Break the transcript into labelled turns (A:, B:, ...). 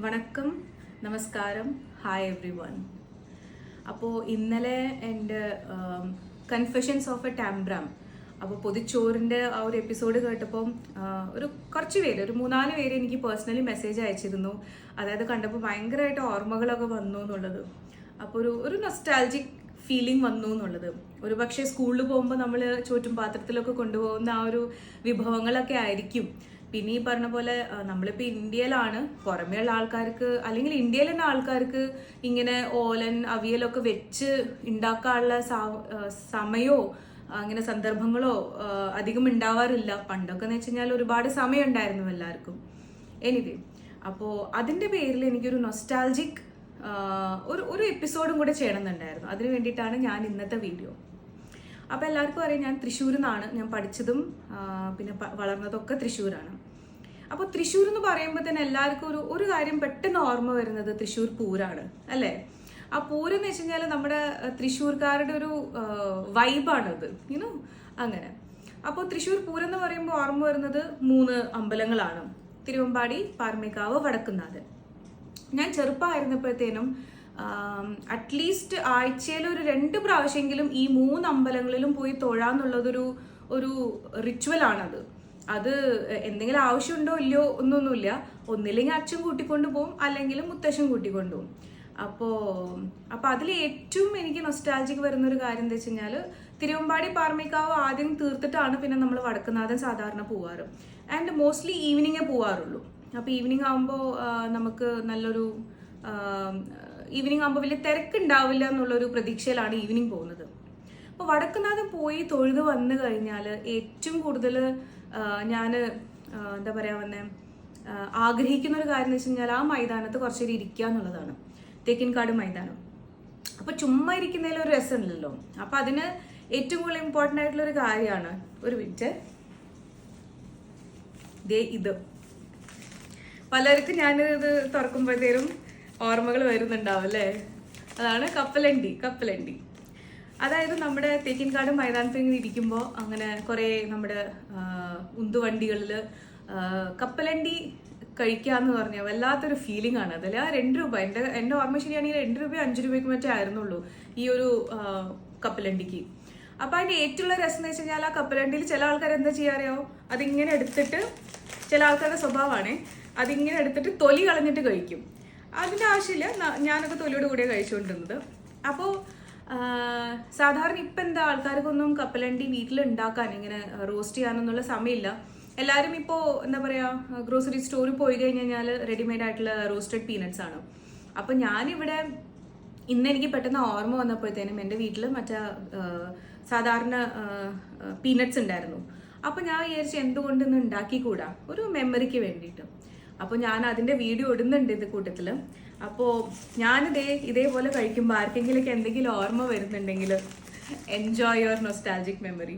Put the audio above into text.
A: വണക്കം, നമസ്കാരം, hi every one. അപ്പോൾ ഇന്നലെ എൻ്റെ കൺഫെഷൻസ് ഓഫ് എ ടാംബ്രാം, അപ്പോൾ പൊതിച്ചോറിൻ്റെ ആ ഒരു എപ്പിസോഡ് കേട്ടപ്പോൾ കുറച്ച് പേര്, ഒരു 3-4 പേര് എനിക്ക് പേഴ്സണലി മെസ്സേജ് അയച്ചിരുന്നു. അതായത് കണ്ടപ്പോൾ ഭയങ്കരമായിട്ട് ഓർമ്മകളൊക്കെ വന്നു എന്നുള്ളത്. അപ്പോൾ ഒരു നൊസ്റ്റാൾജിക് ഫീലിംഗ് വന്നു എന്നുള്ളത്. ഒരു പക്ഷേ സ്കൂളിൽ പോകുമ്പോൾ നമ്മൾ ചോറ്റും പാത്രത്തിലൊക്കെ കൊണ്ടുപോകുന്ന ആ ഒരു വിഭവങ്ങളൊക്കെ ആയിരിക്കും. പിന്നെ ഈ പറഞ്ഞ പോലെ നമ്മളിപ്പോൾ ഇന്ത്യയിലാണ്, പുറമേയുള്ള ആൾക്കാർക്ക് അല്ലെങ്കിൽ ഇന്ത്യയിൽ തന്നെ ആൾക്കാർക്ക് ഇങ്ങനെ ഓലൻ അവിയലൊക്കെ വെച്ച് ഉണ്ടാക്കാനുള്ള സമയമോ അങ്ങനെ സന്ദർഭങ്ങളോ അധികം ഉണ്ടാവാറില്ല. പണ്ടൊക്കെ എന്ന് വെച്ച് കഴിഞ്ഞാൽ ഒരുപാട് സമയം ഉണ്ടായിരുന്നു എല്ലാവർക്കും. എനിവേ, അപ്പോൾ അതിൻ്റെ പേരിൽ എനിക്കൊരു നൊസ്റ്റാൾജിക് ഒരു എപ്പിസോഡും കൂടെ ചെയ്യണമെന്നുണ്ടായിരുന്നു. അതിന് വേണ്ടിയിട്ടാണ് ഞാൻ ഇന്നത്തെ വീഡിയോ. അപ്പോൾ എല്ലാവർക്കും അറിയാം, ഞാൻ തൃശ്ശൂരിൽ നിന്നാണ്. ഞാൻ പഠിച്ചതും പിന്നെ വളർന്നതൊക്കെ തൃശ്ശൂരാണ്. അപ്പോൾ തൃശ്ശൂർ എന്ന് പറയുമ്പോൾ തന്നെ എല്ലാവർക്കും ഒരു കാര്യം പെട്ടെന്ന് ഓർമ്മ വരുന്നത് തൃശ്ശൂർ പൂരാണ്, അല്ലേ? ആ പൂരം എന്ന് വെച്ച് കഴിഞ്ഞാൽ നമ്മുടെ തൃശ്ശൂർക്കാരുടെ ഒരു വൈബാണത്, യുനോ, അങ്ങനെ. അപ്പോൾ തൃശ്ശൂർ പൂരം എന്ന് പറയുമ്പോൾ ഓർമ്മ വരുന്നത് 3 അമ്പലങ്ങളാണ്: തിരുവമ്പാടി, പാറമേക്കാവ്, വടക്കുന്നാഥൻ. ഞാൻ ചെറുപ്പമായിരുന്നപ്പോഴത്തേനും അറ്റ്ലീസ്റ്റ് ആഴ്ചയിൽ ഒരു 2 പ്രാവശ്യമെങ്കിലും ഈ 3 അമ്പലങ്ങളിലും പോയി തൊഴാന്നുള്ളതൊരു റിച്വലാണത്. അത് എന്തെങ്കിലും ആവശ്യമുണ്ടോ ഇല്ലയോ ഒന്നൊന്നുമില്ല. ഒന്നില്ലെങ്കിൽ അച്ഛൻ കൂട്ടിക്കൊണ്ടു പോകും, അല്ലെങ്കിൽ മുത്തശ്ശൻ കൂട്ടിക്കൊണ്ടു പോകും. അപ്പോൾ അതിൽ ഏറ്റവും എനിക്ക് നൊസ്റ്റാൾജിക് വരുന്നൊരു കാര്യം എന്താ വെച്ച് കഴിഞ്ഞാൽ, തിരുവമ്പാടി പാറമേക്കാവ് ആദ്യം തീർത്തിട്ടാണ് പിന്നെ നമ്മൾ വടക്കുന്നാഥൻ സാധാരണ പോവാറ്. ആൻഡ് മോസ്റ്റ്ലി ഈവനിങ്ങേ പോവാറുള്ളൂ. അപ്പോൾ ഈവനിങ് ആകുമ്പോൾ നമുക്ക് നല്ലൊരു ഈവനിങ് ആകുമ്പോൾ വലിയ തിരക്കുണ്ടാവില്ല എന്നുള്ളൊരു പ്രതീക്ഷയിലാണ് ഈവനിങ് പോകുന്നത്. അപ്പോൾ വടക്കുന്നാഥൻ പോയി തൊഴുത് വന്നു കഴിഞ്ഞാൽ ഏറ്റവും കൂടുതൽ ഞാൻ എന്താ പറയുക ആഗ്രഹിക്കുന്ന ഒരു കാര്യം എന്ന് വെച്ച് കഴിഞ്ഞാൽ ആ മൈതാനത്ത് കുറച്ചേരം ഇരിക്കുക എന്നുള്ളതാണ്. തേക്കിൻകാട് മൈതാനം. അപ്പോൾ ചുമ്മാ ഇരിക്കുന്നതിൽ ഒരു രസമില്ലല്ലോ. അപ്പോൾ അതിന് ഏറ്റവും കൂടുതൽ ഇമ്പോർട്ടൻ്റ് ആയിട്ടുള്ളൊരു കാര്യമാണ്, ഒരു മിനിറ്റ്, ഇത് പലർക്കും ഞാനിത് തുറക്കുമ്പോഴത്തേനും ഓർമ്മകൾ വരുന്നുണ്ടാവും, അല്ലേ? അതാണ് കപ്പലണ്ടി. അതായത് നമ്മുടെ തേക്കിൻകാട് മൈതാനത്ത് ഇങ്ങനെ ഇരിക്കുമ്പോൾ അങ്ങനെ കുറേ നമ്മുടെ ഉന്തുവണ്ടികളിൽ കപ്പലണ്ടി കഴിക്കാന്ന് പറഞ്ഞാൽ വല്ലാത്തൊരു ഫീലിംഗ് ആണ്. അതിൽ ആ 2 രൂപ, എൻ്റെ ഓർമ്മ ശരിയാണെങ്കിൽ 2 രൂപയോ 5 രൂപയ്ക്ക് മറ്റേ ആയിരുന്നുള്ളൂ ഈ ഒരു കപ്പലണ്ടിക്ക്. അപ്പോൾ അതിൻ്റെ ഏറ്റവും രസം എന്ന് വെച്ച് കഴിഞ്ഞാൽ, ആ കപ്പലണ്ടിയിൽ ചില ആൾക്കാർ എന്താ ചെയ്യാറിയോ, അതിങ്ങനെ എടുത്തിട്ട്, ചില ആൾക്കാരുടെ സ്വഭാവമാണ് അതിങ്ങനെ എടുത്തിട്ട് തൊലി കളഞ്ഞിട്ട് കഴിക്കും. അതിൻ്റെ ആവശ്യമില്ല, ഞാനൊക്കെ തൊലിയോട് കൂടിയാണ് കഴിച്ചുകൊണ്ടിരുന്നത്. അപ്പോൾ സാധാരണ ഇപ്പം എന്താ, ആൾക്കാർക്കൊന്നും കപ്പലണ്ടി വീട്ടിൽ ഉണ്ടാക്കാൻ, ഇങ്ങനെ റോസ്റ്റ് ചെയ്യാനൊന്നുള്ള സമയമില്ല. എല്ലാവരും ഇപ്പോൾ എന്താ പറയുക, ഗ്രോസറി സ്റ്റോറിൽ പോയി കഴിഞ്ഞ് കഴിഞ്ഞാൽ റെഡിമെയ്ഡ് ആയിട്ടുള്ള റോസ്റ്റഡ് പീനട്സ് ആണ്. അപ്പം ഞാനിവിടെ ഇന്ന് എനിക്ക് പെട്ടെന്ന് ഓർമ്മ വന്നപ്പോഴത്തേനും എൻ്റെ വീട്ടിൽ മറ്റേ സാധാരണ പീനട്സ് ഉണ്ടായിരുന്നു. അപ്പോൾ ഞാൻ വിചാരിച്ചു എന്തുകൊണ്ട് ഇന്ന് ഉണ്ടാക്കിക്കൂടാ, ഒരു മെമ്മറിക്ക് വേണ്ടിയിട്ട്. അപ്പോൾ ഞാൻ അതിൻ്റെ വീഡിയോ ഇടുന്നുണ്ട് ഇത് കൂട്ടത്തിൽ. അപ്പോൾ ഇതേപോലെ കഴിക്കുമ്പോൾ ആർക്കെങ്കിലും എന്തെങ്കിലും ഓർമ്മ വരുന്നുണ്ടെങ്കിൽ എൻജോയ് യുവർ നൊസ്റ്റാൾജിക് മെമ്മറി.